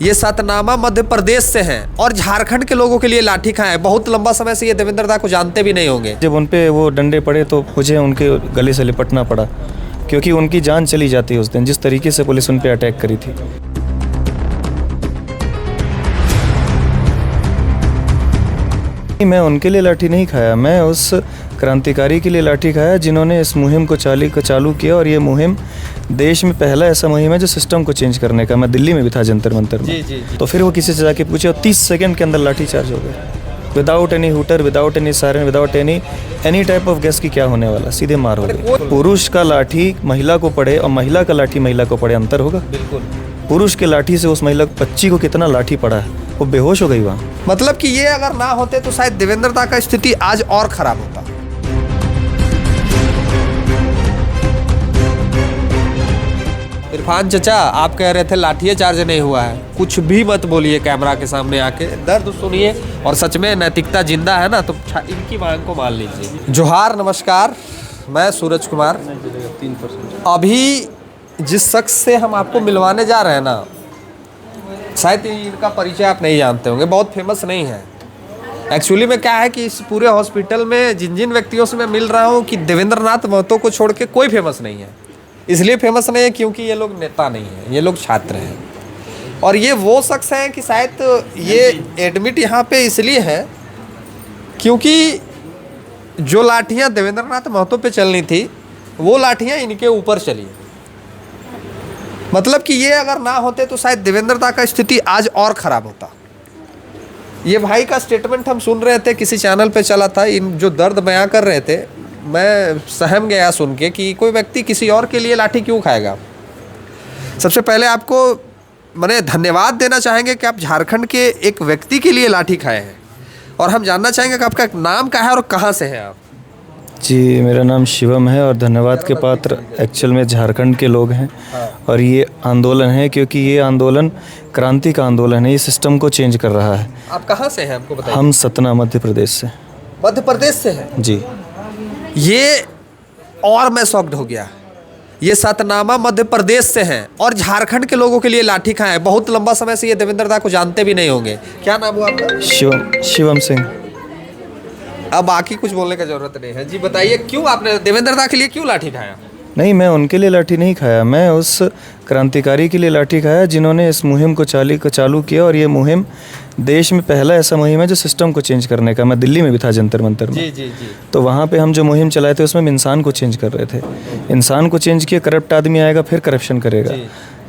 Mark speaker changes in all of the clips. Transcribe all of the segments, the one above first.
Speaker 1: ये सतनामा मध्य प्रदेश से हैं और झारखंड के लोगों के लिए लाठी खाए हैं। बहुत लंबा समय से ये देवेंद्र दा को जानते भी नहीं होंगे।
Speaker 2: जब उन पे वो डंडे पड़े तो मुझे उनके गले से लिपटना पड़ा, क्योंकि उनकी जान चली जाती है उस दिन, जिस तरीके से पुलिस उन पे अटैक करी थी। मैं उनके लिए लाठी नहीं खाया, मैं उस क्रांतिकारी के लिए लाठी खाया जिन्होंने इस मुहिम को चालू किया। और ये मुहिम देश में पहला ऐसा मुहिम है जो सिस्टम को चेंज करने का। मैं दिल्ली में भी था जंतर मंतर में। जी। तो फिर वो किसी से जाके पूछे और 30 सेकंड के अंदर लाठी चार्ज हो गया, without any hooter, without any siren, without any type of gas की क्या होने वाला, सीधे मार हो गई। पुरुष का लाठी महिला को पड़े और महिला का लाठी महिला को पड़े, अंतर होगा।
Speaker 1: बिल्कुल।
Speaker 2: पुरुष के लाठी से उस महिला बच्ची को कितना लाठी पड़ा है, वो बेहोश हो गई वहाँ।
Speaker 1: मतलब कि ये अगर ना होते तो शायद देवेंद्र दा का स्थिति आज और खराब होता। इरफान चचा, आप कह रहे थे लाठिया चार्ज नहीं हुआ है, कुछ भी मत बोलिए कैमरा के सामने आके, दर्द सुनिए। और सच में नैतिकता जिंदा है ना तो इनकी मांग को मान लीजिए। जोहार, नमस्कार, मैं सूरज कुमार। 3% अभी जिस शख्स से हम आपको मिलवाने जा रहे हैं ना, शायद इनका परिचय आप नहीं जानते होंगे, बहुत फेमस नहीं है। एक्चुअली में क्या है कि इस पूरे हॉस्पिटल में जिन व्यक्तियों से मैं मिल रहा हूँ कि देवेंद्र नाथ महतो को छोड़ के कोई फेमस नहीं है। इसलिए फेमस नहीं है क्योंकि ये लोग नेता नहीं हैं, ये लोग छात्र हैं। और ये वो शख्स हैं कि शायद ये एडमिट यहाँ पे इसलिए है क्योंकि जो लाठियाँ देवेंद्र नाथ महतो पे चलनी थी वो लाठियाँ इनके ऊपर चली। मतलब कि ये अगर ना होते तो शायद देवेंद्र दा का स्थिति आज और ख़राब होता। ये भाई का स्टेटमेंट हम सुन रहे थे, किसी चैनल पे चला था, इन जो दर्द बयां कर रहे थे, मैं सहम गया सुन के कि कोई व्यक्ति किसी और के लिए लाठी क्यों खाएगा। सबसे पहले आपको मैंने धन्यवाद देना चाहेंगे कि आप झारखंड के एक व्यक्ति के लिए लाठी खाए हैं। और हम जानना चाहेंगे कि आपका नाम क्या है और कहाँ से हैं आप।
Speaker 2: जी, मेरा नाम शिवम है और धन्यवाद के पात्र एक्चुअल में झारखंड के लोग हैं। और ये आंदोलन है क्योंकि ये आंदोलन क्रांति का आंदोलन है, ये सिस्टम को चेंज कर रहा है।
Speaker 1: आप कहाँ से हैं, हमको बताइए।
Speaker 2: हम सतना मध्य प्रदेश से।
Speaker 1: मध्य प्रदेश से हैं
Speaker 2: जी।
Speaker 1: ये और मैं शॉक्ड हो गया। ये सतनामा मध्य प्रदेश से हैं और झारखंड के लोगों के लिए लाठी खाए हैं। बहुत लंबा समय से ये देवेंद्र दा को जानते भी नहीं होंगे। क्या नाम हुआ आपका?
Speaker 2: शिवम सिंह।
Speaker 1: अब बाकी कुछ बोलने का जरूरत नहीं है। जी बताइए, क्यों आपने देवेंद्र दा के लिए क्यों लाठी खाया?
Speaker 2: नहीं, मैं उनके लिए लाठी नहीं खाया, मैं उस क्रांतिकारी के लिए लाठी खाया जिन्होंने इस मुहिम को चालू किया। और ये मुहिम देश में पहला ऐसा मुहिम है जो सिस्टम को चेंज करने का। मैं दिल्ली में भी था जंतर मंतर में।
Speaker 1: जी।
Speaker 2: तो वहाँ पे हम जो मुहिम चलाए थे उसमें हम इंसान को चेंज कर रहे थे। इंसान को चेंज किया, करप्ट आदमी आएगा फिर करप्शन करेगा।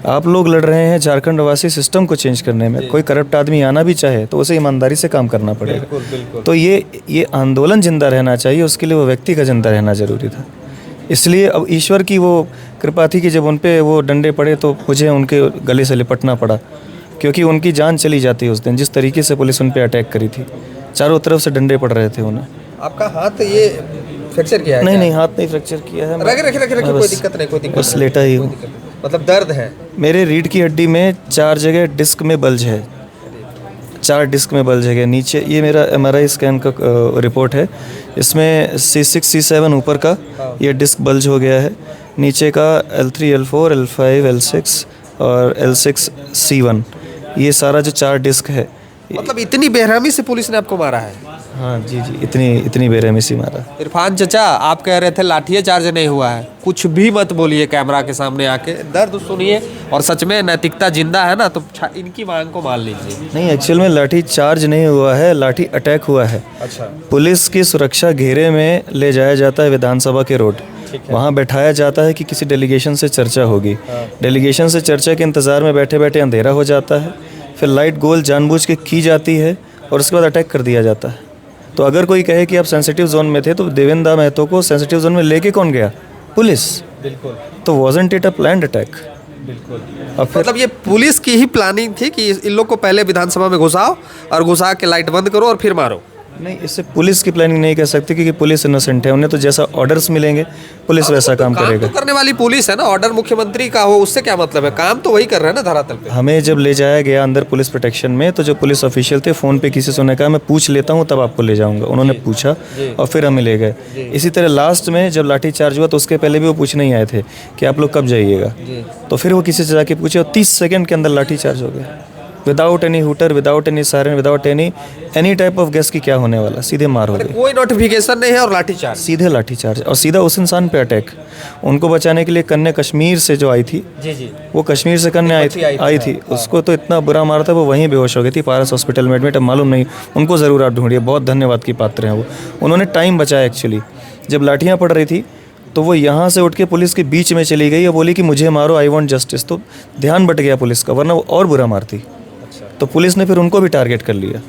Speaker 2: आप लोग लड़ रहे हैं झारखंड वासी सिस्टम को चेंज करने में। कोई करप्ट आदमी आना भी चाहे तो उसे ईमानदारी से काम करना पड़ेगा।
Speaker 1: बिल्कुल।
Speaker 2: तो ये आंदोलन जिंदा रहना चाहिए, उसके लिए वो व्यक्ति का जिंदा रहना जरूरी था। इसलिए अब ईश्वर की वो कृपा थी कि जब उन पे वो डंडे पड़े तो मुझे उनके गले से लिपटना पड़ा, क्योंकि उनकी जान चली जाती है उस दिन, जिस तरीके से पुलिस उन पे अटैक करी थी। चारों तरफ से डंडे पड़ रहे थे उन्हें।
Speaker 1: आपका हाथ ये फ्रैक्चर किया है? नहीं,
Speaker 2: हाथ नहीं फ्रैक्चर किया है।
Speaker 1: रखे, कोई दिक्कत नहीं।
Speaker 2: बस लेटा ही हूँ।
Speaker 1: मतलब दर्द है? मेरे
Speaker 2: रीढ़ की हड्डी में 4 जगह डिस्क में बल्ज है, 4 डिस्क में बल्ज है। नीचे ये मेरा MRI स्कैन का रिपोर्ट है, इसमें C6 C7 ऊपर का ये डिस्क बल्ज हो गया है। नीचे का L3 L4 L5 L6 और L6 C1, ये सारा जो 4 डिस्क है।
Speaker 1: मतलब इतनी बेरहमी से पुलिस ने आपको मारा है?
Speaker 2: हाँ जी, इतनी बेरहमी से मारा।
Speaker 1: इरफान चचा, आप कह रहे थे लाठिया चार्ज नहीं हुआ है, कुछ भी मत बोलिए कैमरा के सामने आके, दर्द सुनिए। और सच में नैतिकता जिंदा है ना तो इनकी मांग को मान लीजिए।
Speaker 2: नहीं, एक्चुअल में लाठी चार्ज नहीं हुआ है, लाठी अटैक हुआ है।
Speaker 1: अच्छा।
Speaker 2: पुलिस की सुरक्षा घेरे में ले जाया जाता है विधानसभा के रोड, वहाँ बैठाया जाता है कि किसी डेलीगेशन से चर्चा होगी। डेलीगेशन से चर्चा के इंतज़ार में बैठे बैठे अंधेरा हो जाता है, फिर लाइट गोल जानबूझ के की जाती है और उसके बाद अटैक कर दिया जाता है। तो अगर कोई कहे कि आप सेंसिटिव जोन में थे तो देवेंद्र महतो को सेंसिटिव जोन में लेके कौन गया? पुलिस। बिल्कुल। तो wasn't it a planned attack? बिल्कुल। मतलब
Speaker 1: ये पुलिस की ही प्लानिंग थी कि इन लोग को पहले विधानसभा में घुसाओ और घुसा के लाइट बंद करो और फिर मारो?
Speaker 2: नहीं, इससे पुलिस की प्लानिंग नहीं कह सकती क्योंकि पुलिस इनोसेंट है। उन्हें तो जैसा ऑर्डर्स मिलेंगे पुलिस वैसा काम करेगा।
Speaker 1: तो करने वाली पुलिस है ना, ऑर्डर मुख्यमंत्री का हो उससे क्या मतलब है, काम तो वही कर रहा है ना धरातल पे।
Speaker 2: हमें जब ले जाया गया अंदर पुलिस प्रोटेक्शन में तो जो पुलिस ऑफिशियल थे फ़ोन पे किसी से उन्होंने कहा मैं पूछ लेता हूँ तब आपको ले जाऊँगा। उन्होंने पूछा और फिर हमें ले गए। इसी तरह लास्ट में जब लाठी चार्ज हुआ तो उसके पहले भी वो पूछने ही आए थे कि आप लोग कब जाइएगा। तो फिर वो किसी से जाके पूछे और 30 सेकंड के अंदर लाठी चार्ज हो गया। Without any hooter, without any siren, without any type of gas की क्या होने वाला, सीधे मार हो गई,
Speaker 1: कोई नोटिफिकेशन नहीं है और लाठीचार्ज,
Speaker 2: सीधे लाठीचार्ज और सीधा उस इंसान पे अटैक। उनको बचाने के लिए कन्या कश्मीर से जो आई थी,
Speaker 1: जी
Speaker 2: वो कश्मीर से कन्या आई थी, उसको तो इतना बुरा मारा था, वो वहीं बेहोश हो गई थी, पारस हॉस्पिटल में एडमिट है, मालूम नहीं, उनको ज़रूर आप ढूंढिए, बहुत धन्यवाद की पात्र हैं वो, उन्होंने टाइम बचाया एक्चुअली। जब लाठियाँ पड़ रही थी तो वो यहाँ से उठ के पुलिस के बीच में चली गई और बोली कि मुझे मारो, आई वांट जस्टिस, तो ध्यान बट गया पुलिस का, वरना वो और बुरा मारती। तो पुलिस ने फिर उनको भी टारगेट कर लिया,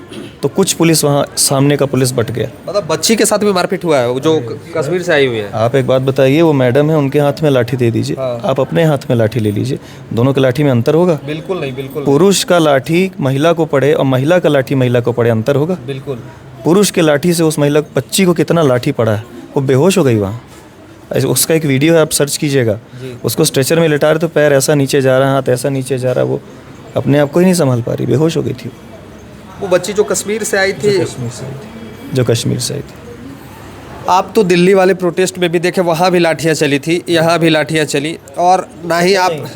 Speaker 2: तो कुछ पुलिस वहाँ सामने का पुलिस बट गया।
Speaker 1: मतलब बच्ची के साथ भी मारपीट हुआ है जो कश्मीर से आई हुई है।
Speaker 2: आप एक बात बताइए, वो मैडम है, उनके हाथ में लाठी दे दीजिए, आप अपने हाथ में लाठी ले लीजिए, दोनों की लाठी में अंतर होगा?
Speaker 1: बिल्कुल नहीं, बिल्कुल
Speaker 2: पुरुष का लाठी महिला को पड़े और महिला का लाठी महिला को पड़े, अंतर होगा?
Speaker 1: बिल्कुल।
Speaker 2: पुरुष के लाठी से उस महिला बच्ची को कितना लाठी पड़ा है, वो बेहोश हो गई वहाँ। उसका एक वीडियो है, आप सर्च कीजिएगा, उसको स्ट्रेचर में लिटा रहे तो पैर ऐसा नीचे जा रहा है, हाथ ऐसा नीचे जा रहा है, वो अपने आप को ही नहीं संभाल पा रही, बेहोश हो गई थी
Speaker 1: वो बच्ची जो कश्मीर से आई थी।
Speaker 2: जो कश्मीर से आई थी।
Speaker 1: आप तो दिल्ली वाले प्रोटेस्ट में भी देखे, वहाँ भी लाठियाँ चली थी, यहाँ भी लाठियाँ चली, और ना ही आप।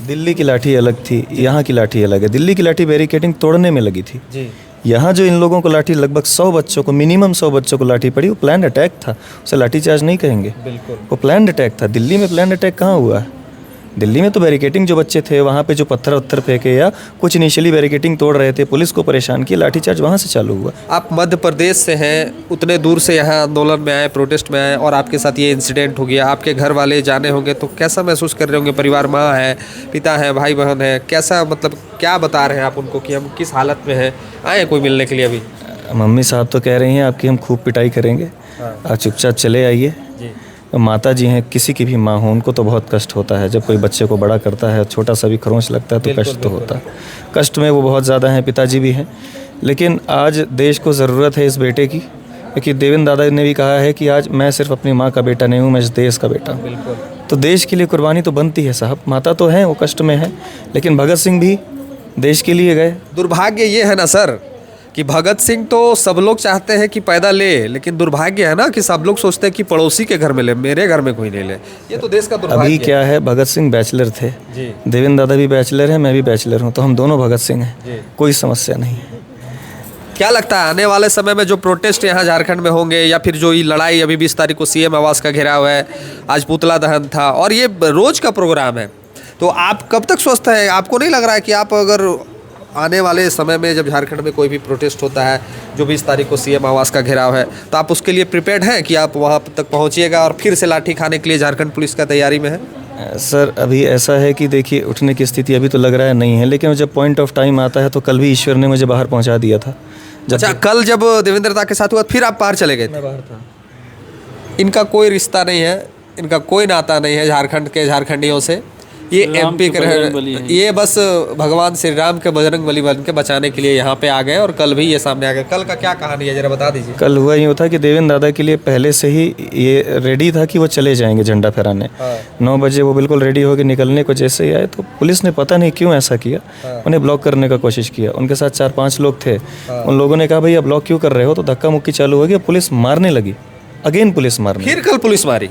Speaker 2: दिल्ली की लाठी अलग थी, यहाँ की लाठी अलग है। दिल्ली की लाठी बैरिकेडिंग तोड़ने में लगी थी
Speaker 1: जी।
Speaker 2: यहाँ जो इन लोगों को लाठी, लगभग 100 बच्चों को, मिनिमम 100 बच्चों को लाठी पड़ी, वो प्लान अटैक था, उसे लाठी चार्ज नहीं कहेंगे,
Speaker 1: बिल्कुल
Speaker 2: वो प्लान अटैक था। दिल्ली में प्लान अटैक कहाँ हुआ है? दिल्ली में तो बैरिकेटिंग, जो बच्चे थे वहाँ पे जो पत्थर वत्थर फेंके या कुछ इनिशियली बैरिकेटिंग तोड़ रहे थे, पुलिस को परेशान किया, लाठीचार्ज वहाँ से चालू हुआ।
Speaker 1: आप मध्य प्रदेश से हैं, उतने दूर से यहाँ आंदोलन में आए, प्रोटेस्ट में आए, और आपके साथ ये इंसिडेंट हो गया, आपके घर वाले जाने होंगे, तो कैसा महसूस कर रहे होंगे? परिवार, माँ है, पिता है, भाई बहन है, कैसा, मतलब क्या बता रहे हैं आप उनको कि हम किस हालत में हैं? आए कोई मिलने के लिए अभी?
Speaker 2: मम्मी साहब तो कह रही हैं आपकी हम खूब पिटाई करेंगे, आप चुपचाप चले आइए। माता जी हैं, किसी की भी माँ हो, उनको तो बहुत कष्ट होता है जब कोई बच्चे को बड़ा करता है, छोटा सा भी खरोंच लगता है तो कष्ट तो होता है, कष्ट में वो बहुत ज़्यादा हैं, पिताजी भी हैं। लेकिन आज देश को ज़रूरत है इस बेटे की, क्योंकि देवेंद्र दादा ने भी कहा है कि आज मैं सिर्फ अपनी माँ का बेटा नहीं हूँ, मैं इस देश का बेटा हूँ। तो देश के लिए कुर्बानी तो बनती है साहब। माता तो हैं, वो कष्ट में है, लेकिन भगत सिंह भी देश के लिए गए।
Speaker 1: दुर्भाग्य ये है ना सर कि भगत सिंह तो सब लोग चाहते हैं कि पैदा ले, लेकिन दुर्भाग्य है ना कि सब लोग सोचते हैं कि पड़ोसी के घर में ले, मेरे घर में कोई नहीं ले। ये तो देश का दुर्भाग्य
Speaker 2: अभी क्या है, भगत सिंह बैचलर थे, देवेंद्र दादा भी बैचलर हैं, मैं भी बैचलर हूँ, तो हम दोनों भगत सिंह हैं, कोई समस्या नहीं है।
Speaker 1: क्या लगता है आने वाले समय में जो प्रोटेस्ट यहाँ झारखंड में होंगे, या फिर जो ये लड़ाई अभी 20 तारीख को सीएम आवास का घेराव है, आज पुतला दहन था, और ये रोज का प्रोग्राम है, तो आप कब तक स्वस्थ हैं? आपको नहीं लग रहा है कि आप अगर आने वाले समय में जब झारखंड में कोई भी प्रोटेस्ट होता है, जो 20 तारीख को सीएम आवास का घेराव है, तो आप उसके लिए प्रिपेयर्ड हैं कि आप वहाँ तक पहुँचिएगा और फिर से लाठी खाने के लिए झारखंड पुलिस का तैयारी में है?
Speaker 2: सर अभी ऐसा है कि देखिए, उठने की स्थिति अभी तो लग रहा है नहीं है, लेकिन जब पॉइंट ऑफ टाइम आता है तो कल भी ईश्वर ने मुझे बाहर पहुँचा दिया था।
Speaker 1: अच्छा, कल जब देवेंद्र दा के साथ हुआ फिर आप बाहर चले गए थे?
Speaker 2: मैं बाहर था।
Speaker 1: इनका कोई रिश्ता नहीं है, इनका कोई नाता नहीं है झारखंड के झारखंडियों से, ये एमपी के रहे, ये बस भगवान श्री राम के बजरंग बली बन के बचाने के लिए यहाँ पे आ गए, और कल भी ये सामने आ गए। कल का क्या कहानी है, जरा बता दीजिए।
Speaker 2: कल हुआ यूँ था कि देवेंद्र दादा के लिए पहले से ही ये रेडी था कि वो चले जाएंगे झंडा फहराने। 9 बजे वो बिल्कुल रेडी होकर निकलने को जैसे ही आए तो पुलिस ने पता नहीं क्यों ऐसा किया, उन्हें ब्लॉक करने का कोशिश किया। उनके साथ 4-5 लोग थे, उन लोगों ने कहा भैया ब्लॉक क्यों कर रहे हो, तो धक्का मुक्की चालू हो गई, पुलिस मारने लगी, अगेन पुलिस मारने,
Speaker 1: फिर कल पुलिस मारी।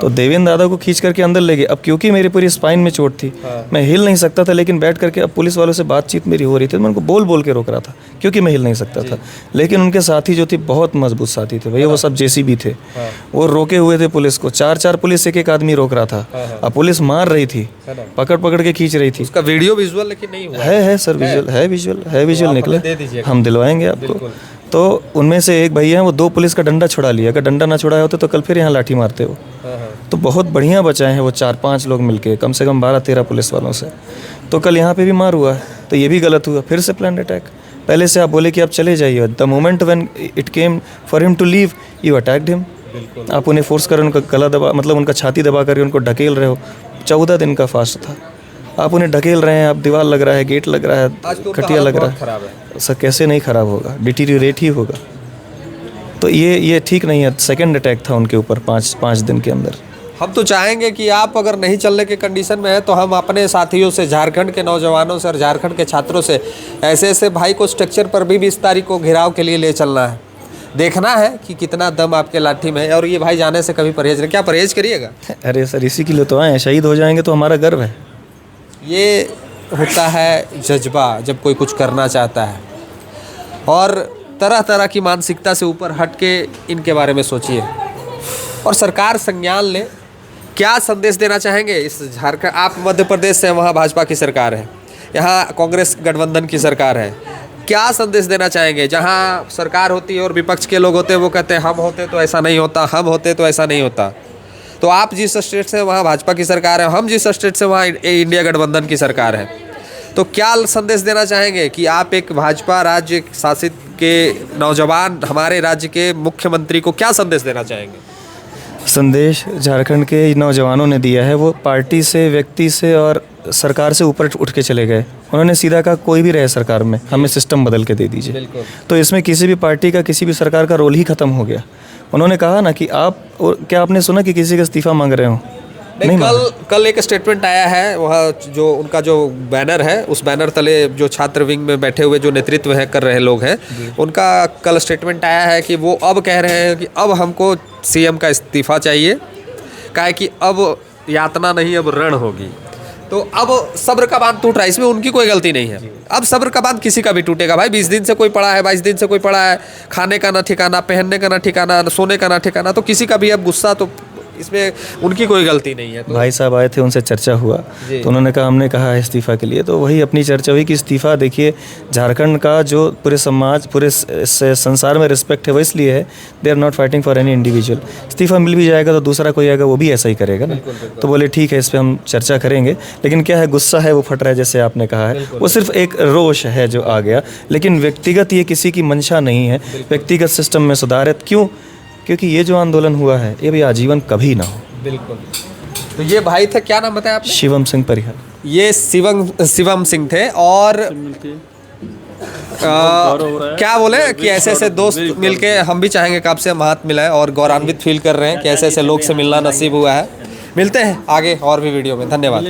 Speaker 2: तो देवेंद्र दादा को खींच करके अंदर ले गए। अब क्योंकि मेरी पूरी स्पाइन में चोट थी, मैं हिल नहीं सकता था, लेकिन बैठ करके अब पुलिस वालों से बातचीत मेरी हो रही थी, मैं उनको बोल के रोक रहा था क्योंकि मैं हिल नहीं सकता था। लेकिन उनके साथी जो थी बहुत मजबूत साथी थे भैया, वो सब जेसीबी थे, वो रोके हुए थे पुलिस को। 4-4 पुलिस एक आदमी रोक रहा था, अब पुलिस मार रही थी, पकड़ के खींच रही थी।
Speaker 1: उसका वीडियो विजुअल लेकिन नहीं हुआ
Speaker 2: है सर, विजुअल निकले, हम दिलवाएंगे आपको। तो उनमें से एक भैया हैं, वो 2 पुलिस का डंडा छुड़ा लिया, अगर डंडा ना छुड़ाए होते तो कल फिर यहाँ लाठी मारते हो। तो बहुत बढ़िया बचाए हैं वो 4-5 लोग मिलके, कम से कम 12-13 पुलिस वालों से। तो कल यहाँ पे भी मार हुआ है, तो ये भी गलत हुआ, फिर से प्लान अटैक। पहले से आप बोले कि आप चले जाइए, the moment when it came for him to leave you attacked him. आप उन्हें फोर्स कर उनका गला दबा, मतलब उनका छाती दबा कर उनको ढकेल रहे हो। 14 दिन का फास्ट था, आप उन्हें ढकेल रहे हैं, आप दीवार लग रहा है, गेट लग रहा है, खटिया लग रहा है, सर कैसे नहीं ख़राब होगा, डिटीरियोरेट ही होगा। तो ये ठीक नहीं है। सेकंड अटैक था उनके ऊपर 5 दिन के अंदर।
Speaker 1: हम तो चाहेंगे कि आप अगर नहीं चलने के कंडीशन में है तो हम अपने साथियों से, झारखंड के नौजवानों से और झारखंड के छात्रों से, ऐसे भाई को स्ट्रक्चर पर भी 20 तारीख को घेराव के लिए ले चलना है। देखना है कि कितना दम आपके लाठी में है, और ये भाई जाने से कभी परहेज नहीं। क्या परहेज करिएगा?
Speaker 2: अरे सर इसी के लिए तो आए हैं, शहीद हो जाएंगे तो हमारा गर्व है।
Speaker 1: ये होता है जज्बा जब कोई कुछ करना चाहता है, और तरह तरह की मानसिकता से ऊपर हट के इनके बारे में सोचिए और सरकार संज्ञान ले। क्या संदेश देना चाहेंगे इस झारखंड, आप मध्य प्रदेश से, वहाँ भाजपा की सरकार है, यहाँ कांग्रेस गठबंधन की सरकार है, क्या संदेश देना चाहेंगे? जहाँ सरकार होती है और विपक्ष के लोग होते हैं वो कहते हैं हम होते तो ऐसा नहीं होता, हम होते तो ऐसा नहीं होता। तो आप जिस स्टेट से वहाँ भाजपा की सरकार है, हम जिस स्टेट से वहाँ इंडिया गठबंधन की सरकार है, तो क्या संदेश देना चाहेंगे कि आप एक भाजपा राज्य शासित के नौजवान हमारे राज्य के मुख्यमंत्री को क्या संदेश देना चाहेंगे?
Speaker 2: संदेश झारखंड के नौजवानों ने दिया है, वो पार्टी से, व्यक्ति से और सरकार से ऊपर उठ के चले गए। उन्होंने सीधा कहा कोई भी रहे सरकार में, हमें सिस्टम बदल के दे दीजिए।
Speaker 1: बिल्कुल।
Speaker 2: तो इसमें किसी भी पार्टी का, किसी भी सरकार का रोल ही खत्म हो गया। उन्होंने कहा ना कि आप, क्या आपने सुना कि किसी का इस्तीफा मांग रहे हो?
Speaker 1: नहीं, कल एक स्टेटमेंट आया है, वहाँ जो उनका जो बैनर है, उस बैनर तले जो छात्र विंग में बैठे हुए जो नेतृत्व है कर रहे लोग हैं, उनका कल स्टेटमेंट आया है कि वो अब कह रहे हैं कि अब हमको सीएम का इस्तीफा चाहिए, काहे कि अब यातना नहीं, अब रण होगी। तो अब सब्र का बांध टूट रहा है, इसमें उनकी कोई गलती नहीं है। अब सब्र का बांध किसी का भी टूटेगा भाई। 20 दिन से कोई पड़ा है, 22 दिन से कोई पड़ा है, खाने का ना ठिकाना, पहनने का ना ठिकाना, सोने का ना ठिकाना, तो किसी का भी अब गुस्सा, तो इसमें उनकी कोई गलती नहीं है। तो
Speaker 2: भाई साहब आए थे, उनसे चर्चा हुआ तो उन्होंने कहा हमने कहा है इस्तीफा के लिए, तो वही अपनी चर्चा हुई कि इस्तीफा, देखिए झारखंड का जो पूरे समाज, पूरे संसार में रिस्पेक्ट है, वो इसलिए है, they are not fighting for any individual. इस्तीफा मिल भी जाएगा तो दूसरा कोई आएगा वो भी ऐसा ही करेगा ना। तो बोले ठीक है, इस पर हम चर्चा करेंगे, लेकिन क्या है, गुस्सा है वो फट रहा है, जैसे आपने कहा है, वो सिर्फ एक रोष है जो आ गया, लेकिन व्यक्तिगत ये किसी की मंशा नहीं है, व्यक्तिगत सिस्टम में सुधार है। क्यों? क्योंकि ये जो आंदोलन हुआ है ये भी आजीवन कभी ना हो।
Speaker 1: बिल्कुल। तो ये भाई थे, क्या नाम बताया आपने?
Speaker 2: शिवम सिंह परिहार।
Speaker 1: ये शिवम सिंह थे, और क्या बोले कि ऐसे ऐसे दोस्त मिलके हम भी चाहेंगे कि आपसे हम हाथ मिलाएं, और गौरवान्वित फील कर रहे हैं कि ऐसे ऐसे लोग से मिलना नसीब हुआ है। मिलते हैं आगे और भी वीडियो में। धन्यवाद।